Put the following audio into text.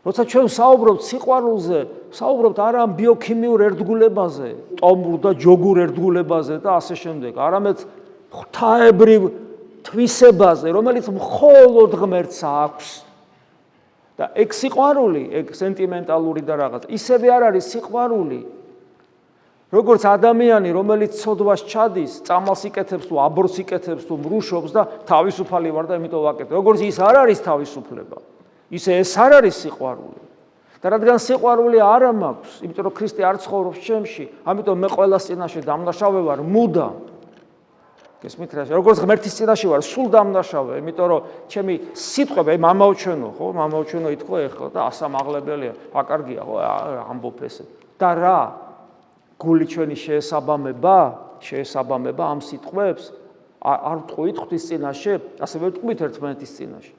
როცა ჩვენ საუბრობთ სიყვარულზე, საუბრობთ არა ამ ბიოქიმიურ ერთგულებაზე, ტომურ და ჯოგურ ერთგულებაზე და ასე შემდეგ, არამედ ღვთაებრივ თვისებაზე, რომელიც მხოლოდ ღმერთს აქვს. და ეგ სიყვარული, ეგ სენტიმენტალური და რაღაც, ისევე არ არის სიყვარული, როგორც ადამიანი, რომელიც ცოდვას ჩადის, წამალს იკეთებს თუ აბორს იკეთებს თუ მრუშობს და თავისუფალი ვარ და იმიტომ ვაკეთებ. როგორც ის არ არის თავისუფლება, ისე ეს არ არის სიყვარული. და რადგან სიყვარული არ მაქვს, იმიტომ რომ ქრისტე არ ცხოვრობს ჩემში, ამიტომ მე ყველას წინაშე დამნაშავე ვარ მუდამ. გესმით რა? როგორც ღმერთის წინაშე ვარ სულ დამნაშავე, იმიტომ რომ ჩემი სიტყვები, აი მამაოჩვენო, ხო? მამაოჩვენო ითქვა ეხლა და ასამაღლებელია, აკარგია, ხო? ამბობ ესე. და რა? გული ჩვენი შეესაბამება ამ სიტყვებს? არ ვტყვით ღვთის წინაშე, ასევე ვტყვით ერთმანეთის წინაშე.